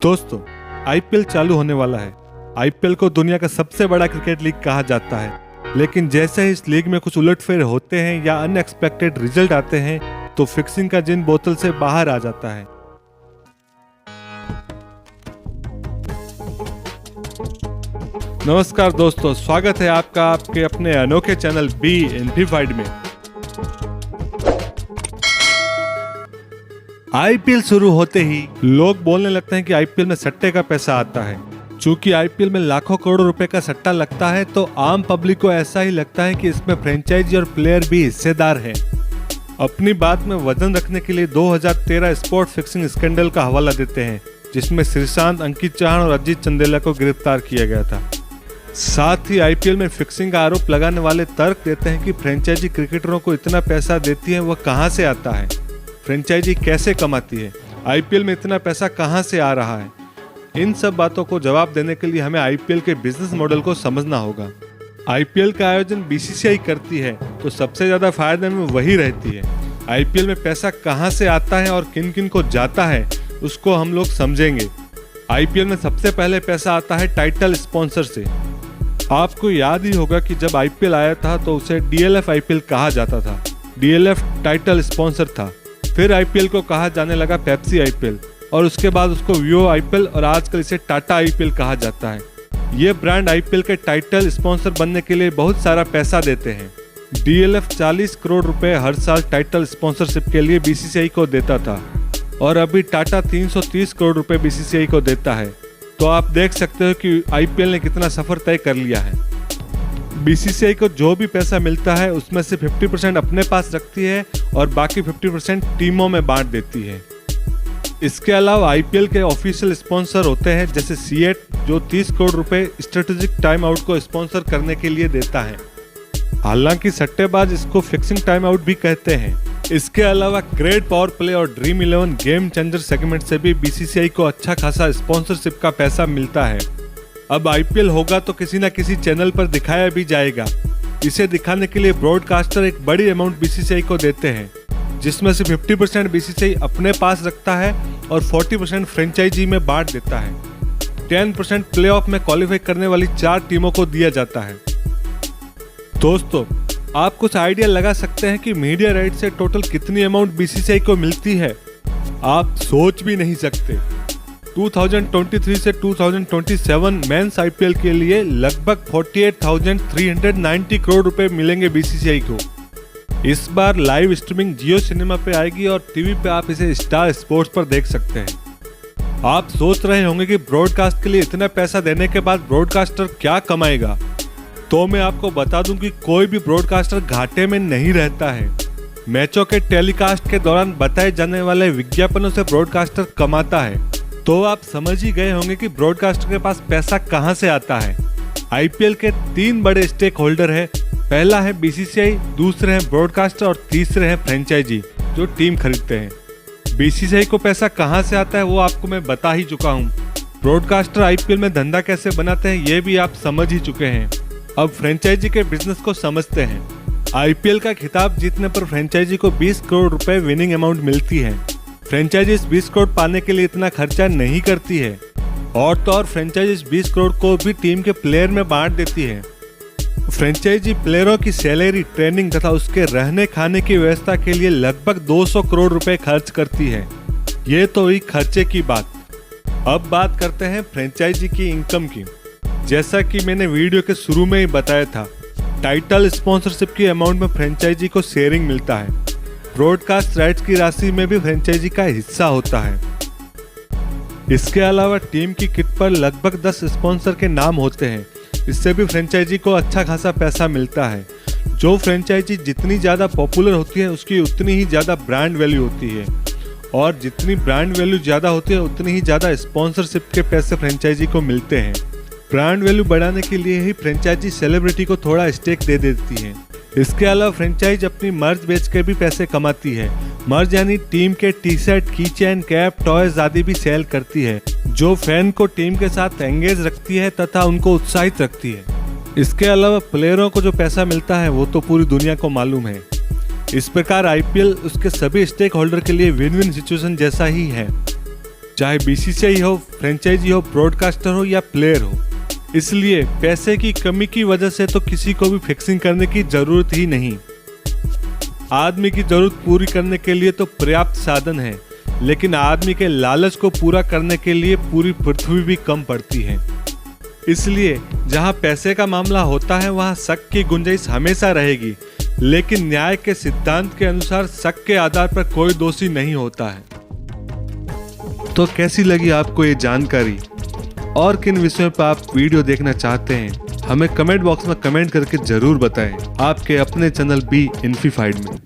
दोस्तों, आईपीएल चालू होने वाला है। आईपीएल को दुनिया का सबसे बड़ा क्रिकेट लीग कहा जाता है, लेकिन जैसे ही इस लीग में कुछ उलटफेर होते हैं या अनएक्सपेक्टेड रिजल्ट आते हैं तो फिक्सिंग का जिन बोतल से बाहर आ जाता है। नमस्कार दोस्तों, स्वागत है आपका आपके अपने अनोखे चैनल बी एम्प्लीफाइड में। आईपीएल शुरू होते ही लोग बोलने लगते हैं कि आईपीएल में सट्टे का पैसा आता है। चूंकि आईपीएल में लाखों करोड़ों रुपए का सट्टा लगता है तो आम पब्लिक को ऐसा ही लगता है कि इसमें फ्रेंचाइजी और प्लेयर भी हिस्सेदार हैं। अपनी बात में वजन रखने के लिए 2013 स्पोर्ट फिक्सिंग स्कैंडल का हवाला देते हैं, जिसमें श्रीशांत, अंकित चौहान और अजीत चंदेला को गिरफ्तार किया गया था। साथ ही आईपीएल में फिक्सिंग का आरोप लगाने वाले तर्क देते हैं कि फ्रेंचाइजी क्रिकेटरों को इतना पैसा देती है, वह कहां से आता है, फ्रेंचाइजी कैसे कमाती है, आईपीएल में इतना पैसा कहां से आ रहा है। इन सब बातों को जवाब देने के लिए हमें आईपीएल के बिजनेस मॉडल को समझना होगा। आईपीएल का आयोजन बीसीसीआई करती है तो सबसे ज्यादा फायदे में वही रहती है। आईपीएल में पैसा कहां से आता है और किन किन को जाता है उसको हम लोग समझेंगे। आईपीएल में सबसे पहले पैसा आता है टाइटल स्पॉन्सर से। आपको याद ही होगा कि जब आईपीएल आया था तो उसे डीएलएफ आईपीएल कहा जाता था। डीएलएफ टाइटल स्पॉन्सर था। फिर आईपीएल को कहा जाने लगा पेप्सी आईपीएल और उसके बाद उसको विवो आईपीएल और आजकल इसे टाटा आईपीएल कहा जाता है। ये ब्रांड आईपीएल के टाइटल स्पॉन्सर बनने के लिए बहुत सारा पैसा देते हैं। डीएलएफ 40 करोड़ रुपए हर साल टाइटल स्पॉन्सरशिप के लिए बीसीसीआई को देता था और अभी टाटा 330 करोड़ रुपए बीसीसीआई को देता है। तो आप देख सकते हो कि आईपीएल ने कितना सफर तय कर लिया है। बीसीसीआई को जो भी पैसा मिलता है उसमें से 50% अपने पास रखती है और बाकी 50% टीमों में बांट देती है। इसके अलावा आईपीएल के ऑफिशियल स्पॉन्सर होते हैं जैसे सीएट, जो 30 करोड़ रुपए स्ट्रेटेजिक टाइम आउट को स्पॉन्सर करने के लिए देता है। हालांकि सट्टेबाज इसको फिक्सिंग टाइम आउट भी कहते हैं। इसके अलावा ग्रेट पावर प्ले और ड्रीम 11 गेम चेंजर सेगमेंट से भी बीसीसीआई को अच्छा खासा स्पॉन्सरशिप का पैसा मिलता है। अब आईपीएल होगा तो किसी न किसी चैनल पर दिखाया भी जाएगा। इसे दिखाने के लिए ब्रॉडकास्टर एक बड़ी अमाउंट बीसीसीआई को देते हैं, जिसमें से 50% बीसीसीआई अपने पास रखता है और 40% फ्रेंचाइजी में बांट देता है। 10% प्लेऑफ में क्वालिफाई करने वाली 4 टीमों को दिया जाता है। दोस्तों, आप कुछ आइडिया लगा सकते हैं कि मीडिया राइट से टोटल कितनी अमाउंट बीसीसीआई को मिलती है। आप सोच भी नहीं सकते। 2023 से 2027 मेंस आईपीएल के लिए लगभग 48,390 करोड़ रुपए मिलेंगे बीसीसीआई को। इस बार लाइव स्ट्रीमिंग जियो सिनेमा पे आएगी और टीवी पे आप इसे स्टार स्पोर्ट्स पर देख सकते हैं। आप सोच रहे होंगे कि ब्रॉडकास्ट के लिए इतना पैसा देने के बाद ब्रॉडकास्टर क्या कमाएगा, तो मैं आपको बता दूं कि कोई भी ब्रॉडकास्टर घाटे में नहीं रहता है। मैचों के टेलीकास्ट के दौरान बताए जाने वाले विज्ञापनों से ब्रॉडकास्टर कमाता है। तो आप समझ ही गए होंगे कि ब्रॉडकास्टर के पास पैसा कहां से आता है। आईपीएल के 3 बड़े स्टेक होल्डर है। पहला है बीसीसीआई, दूसरे हैं ब्रॉडकास्टर और तीसरे हैं फ्रेंचाइजी जो टीम खरीदते हैं। बीसीसीआई को पैसा कहां से आता है वो आपको मैं बता ही चुका हूं। ब्रॉडकास्टर आईपीएल में धंधा कैसे बनाते हैं ये भी आप समझ ही चुके हैं। अब फ्रेंचाइजी के बिजनेस को समझते हैं। आईपीएल का खिताब जीतने पर फ्रेंचाइजी को 20 करोड़ रुपए विनिंग अमाउंट मिलती है। फ्रेंचाइजी इस 20 करोड़ पाने के लिए इतना खर्चा नहीं करती है, और तो और फ्रेंचाइजी इस 20 करोड़ को भी टीम के प्लेयर में बांट देती है। फ्रेंचाइजी प्लेयरों की सैलरी, ट्रेनिंग तथा उसके रहने खाने की व्यवस्था के लिए लगभग 200 करोड़ रुपए खर्च करती है। ये तो हुई खर्चे की बात। अब बात करते हैं फ्रेंचाइजी की इनकम की। जैसा कि मैंने वीडियो के शुरू में ही बताया था, टाइटल स्पॉन्सरशिप की अमाउंट में फ्रेंचाइजी को शेयरिंग मिलता है। ब्रॉडकास्ट राइट्स की राशि में भी फ्रेंचाइजी का हिस्सा होता है। इसके अलावा टीम की किट पर लगभग 10 स्पॉन्सर के नाम होते हैं। इससे भी फ्रेंचाइजी को अच्छा खासा पैसा मिलता है। जो फ्रेंचाइजी जितनी ज़्यादा पॉपुलर होती है उसकी उतनी ही ज़्यादा ब्रांड वैल्यू होती है, और जितनी ब्रांड वैल्यू ज़्यादा होती है उतनी ही ज़्यादा स्पॉन्सरशिप के पैसे फ्रेंचाइजी को मिलते हैं। ब्रांड वैल्यू बढ़ाने के लिए ही फ्रेंचाइजी सेलिब्रिटी को थोड़ा स्टेक दे देती है। इसके अलावा फ्रेंचाइज अपनी मर्ज बेच के भी पैसे कमाती है। मर्ज यानी टीम के टी शर्ट, की चैन, कैप, टॉयज आदि भी सेल करती है, जो फैन को टीम के साथ एंगेज रखती है तथा उनको उत्साहित रखती है। इसके अलावा प्लेयरों को जो पैसा मिलता है वो तो पूरी दुनिया को मालूम है। इस प्रकार आईपीएल उसके सभी स्टेक होल्डर के लिए विन विन सिचुएशन जैसा ही है। चाहे बीसीसीआई हो, फ्रेंचाइजी हो, ब्रॉडकास्टर हो या प्लेयर हो। इसलिए पैसे की कमी की वजह से तो किसी को भी फिक्सिंग करने की जरूरत ही नहीं। आदमी की जरूरत पूरी करने के लिए तो पर्याप्त साधन है, लेकिन आदमी के लालच को पूरा करने के लिए पूरी पृथ्वी भी कम पड़ती है। इसलिए जहां पैसे का मामला होता है वहां शक की गुंजाइश हमेशा रहेगी, लेकिन न्याय के सिद्धांत के अनुसार शक के आधार पर कोई दोषी नहीं होता है। तो कैसी लगी आपको ये जानकारी और किन विषयों पर आप वीडियो देखना चाहते हैं, हमें कमेंट बॉक्स में कमेंट करके जरूर बताएं। आपके अपने चैनल बी इन्फीफाइड में।